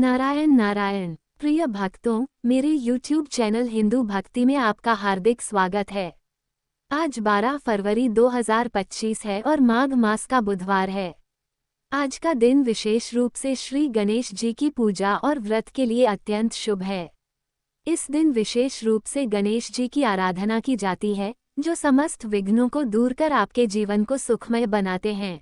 नारायण नारायण। प्रिय भक्तों, मेरे YouTube चैनल हिंदू भक्ति में आपका हार्दिक स्वागत है। आज 12 फरवरी 2025 है और माघ मास का बुधवार है। आज का दिन विशेष रूप से श्री गणेश जी की पूजा और व्रत के लिए अत्यंत शुभ है। इस दिन विशेष रूप से गणेश जी की आराधना की जाती है, जो समस्त विघ्नों को दूर कर आपके जीवन को सुखमय बनाते हैं।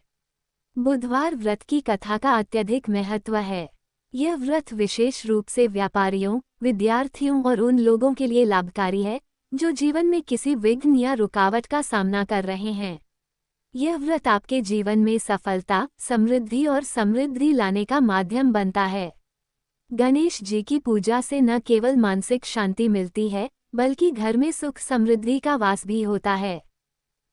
बुधवार व्रत की कथा का अत्यधिक महत्व है। यह व्रत विशेष रूप से व्यापारियों, विद्यार्थियों और उन लोगों के लिए लाभकारी है जो जीवन में किसी विघ्न या रुकावट का सामना कर रहे हैं। यह व्रत आपके जीवन में सफलता, समृद्धि और समृद्धि लाने का माध्यम बनता है। गणेश जी की पूजा से न केवल मानसिक शांति मिलती है, बल्कि घर में सुख समृद्धि का वास भी होता है।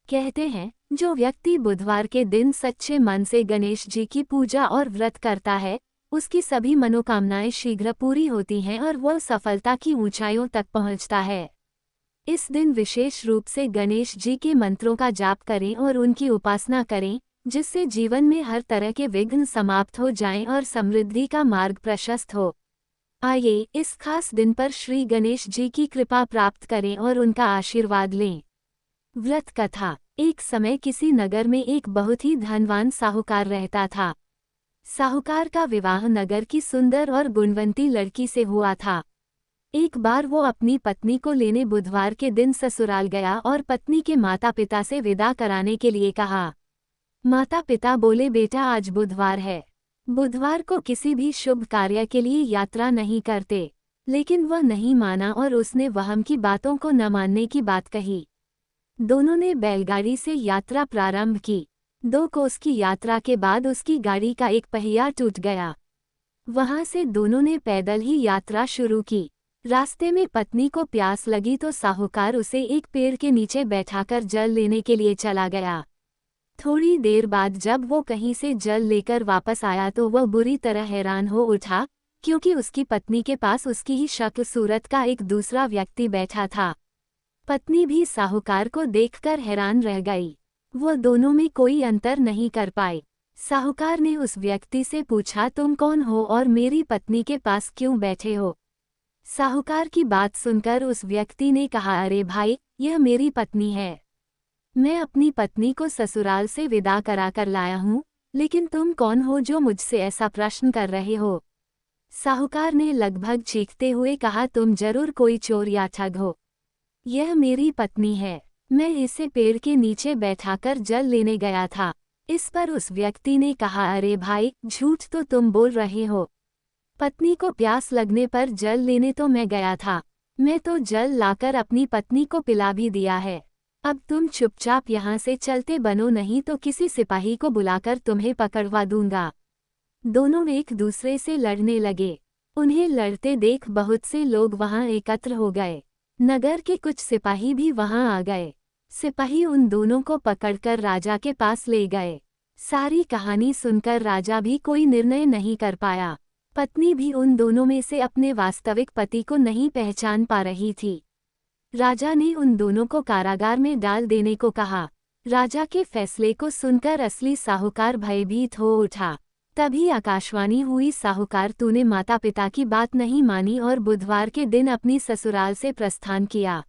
कहते हैं, जो व्यक्ति बुधवार के दिन सच्चे मन से गणेश जी की पूजा और व्रत करता है, उसकी सभी मनोकामनाएं शीघ्र पूरी होती हैं और वह सफलता की ऊंचाइयों तक पहुंचता है। इस दिन विशेष रूप से गणेश जी के मंत्रों का जाप करें और उनकी उपासना करें, जिससे जीवन में हर तरह के विघ्न समाप्त हो जाएं और समृद्धि का मार्ग प्रशस्त हो। आइए इस खास दिन पर श्री गणेश जी की कृपा प्राप्त करें और उनका आशीर्वाद लें। व्रत कथा। एक समय किसी नगर में एक बहुत ही धनवान साहूकार रहता था। साहूकार का विवाह नगर की सुंदर और गुणवंती लड़की से हुआ था। एक बार वो अपनी पत्नी को लेने बुधवार के दिन ससुराल गया और पत्नी के माता पिता से विदा कराने के लिए कहा। माता पिता बोले, बेटा आज बुधवार है, बुधवार को किसी भी शुभ कार्य के लिए यात्रा नहीं करते। लेकिन वह नहीं माना और उसने वहम की बातों को न मानने की बात कही। दोनों ने बैलगाड़ी से यात्रा प्रारंभ की। 2 कोस की यात्रा के बाद उसकी गाड़ी का एक पहिया टूट गया। वहां से दोनों ने पैदल ही यात्रा शुरू की। रास्ते में पत्नी को प्यास लगी तो साहूकार उसे एक पेड़ के नीचे बैठाकर जल लेने के लिए चला गया। थोड़ी देर बाद जब वो कहीं से जल लेकर वापस आया तो वह बुरी तरह हैरान हो उठा, क्योंकि उसकी पत्नी के पास उसकी ही शक्ल सूरत का एक दूसरा व्यक्ति बैठा था। पत्नी भी साहूकार को देखकर हैरान रह गई। वो दोनों में कोई अंतर नहीं कर पाए। साहूकार ने उस व्यक्ति से पूछा, तुम कौन हो और मेरी पत्नी के पास क्यों बैठे हो? साहूकार की बात सुनकर उस व्यक्ति ने कहा, अरे भाई, यह मेरी पत्नी है। मैं अपनी पत्नी को ससुराल से विदा कराकर लाया हूँ, लेकिन तुम कौन हो जो मुझसे ऐसा प्रश्न कर रहे हो? साहूकार ने लगभग चीखते हुए कहा, तुम जरूर कोई चोर या ठग हो। यह मेरी पत्नी है, मैं इसे पेड़ के नीचे बैठाकर जल लेने गया था। इस पर उस व्यक्ति ने कहा, अरे भाई, झूठ तो तुम बोल रहे हो। पत्नी को प्यास लगने पर जल लेने तो मैं गया था। मैं तो जल लाकर अपनी पत्नी को पिला भी दिया है। अब तुम चुपचाप यहाँ से चलते बनो, नहीं तो किसी सिपाही को बुलाकर तुम्हें पकड़वा दूंगा। दोनों एक दूसरे से लड़ने लगे। उन्हें लड़ते देख बहुत से लोग वहां एकत्र हो गए। नगर के कुछ सिपाही भी वहां आ गए। सिपाही उन दोनों को पकड़कर राजा के पास ले गए। सारी कहानी सुनकर राजा भी कोई निर्णय नहीं कर पाया। पत्नी भी उन दोनों में से अपने वास्तविक पति को नहीं पहचान पा रही थी। राजा ने उन दोनों को कारागार में डाल देने को कहा। राजा के फैसले को सुनकर असली साहूकार भयभीत हो उठा। तभी आकाशवाणी हुई, साहूकार, तूने माता पिता की बात नहीं मानी और बुधवार के दिन अपनी ससुराल से प्रस्थान किया।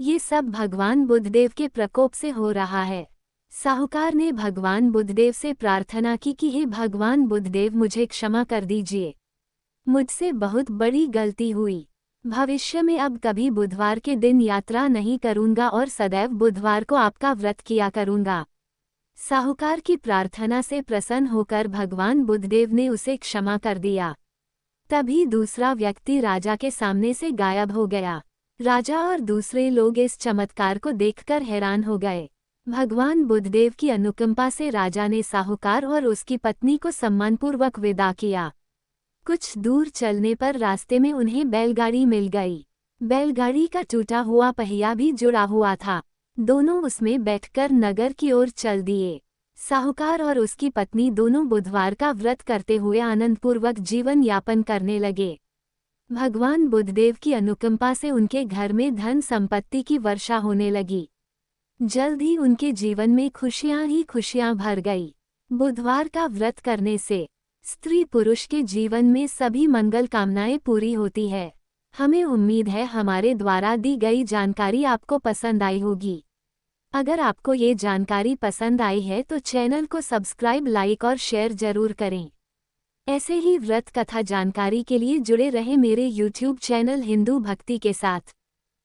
ये सब भगवान बुद्धदेव के प्रकोप से हो रहा है। साहूकार ने भगवान बुद्धदेव से प्रार्थना की कि हे भगवान बुद्धदेव, मुझे क्षमा कर दीजिए। मुझसे बहुत बड़ी गलती हुई। भविष्य में अब कभी बुधवार के दिन यात्रा नहीं करूंगा और सदैव बुधवार को आपका व्रत किया करूंगा। साहूकार की प्रार्थना से प्रसन्न होकर भगवान बुद्धदेव ने उसे क्षमा कर दिया। तभी दूसरा व्यक्ति राजा के सामने से गायब हो गया। राजा और दूसरे लोग इस चमत्कार को देखकर हैरान हो गए। भगवान बुद्धदेव की अनुकंपा से राजा ने साहूकार और उसकी पत्नी को सम्मानपूर्वक विदा किया। कुछ दूर चलने पर रास्ते में उन्हें बैलगाड़ी मिल गई। बैलगाड़ी का टूटा हुआ पहिया भी जुड़ा हुआ था। दोनों उसमें बैठकर नगर की ओर चल दिए। साहूकार और उसकी पत्नी दोनों बुधवार का व्रत करते हुए आनंदपूर्वक जीवन यापन करने लगे। भगवान बुद्धदेव की अनुकंपा से उनके घर में धन संपत्ति की वर्षा होने लगी। जल्द ही उनके जीवन में खुशियां ही खुशियां भर गई। बुधवार का व्रत करने से स्त्री पुरुष के जीवन में सभी मंगल कामनाएं पूरी होती है। हमें उम्मीद है हमारे द्वारा दी गई जानकारी आपको पसंद आई होगी। अगर आपको ये जानकारी पसंद आई है तो चैनल को सब्सक्राइब, लाइक और शेयर जरूर करें। ऐसे ही व्रत कथा जानकारी के लिए जुड़े रहे मेरे YouTube चैनल हिंदू भक्ति के साथ।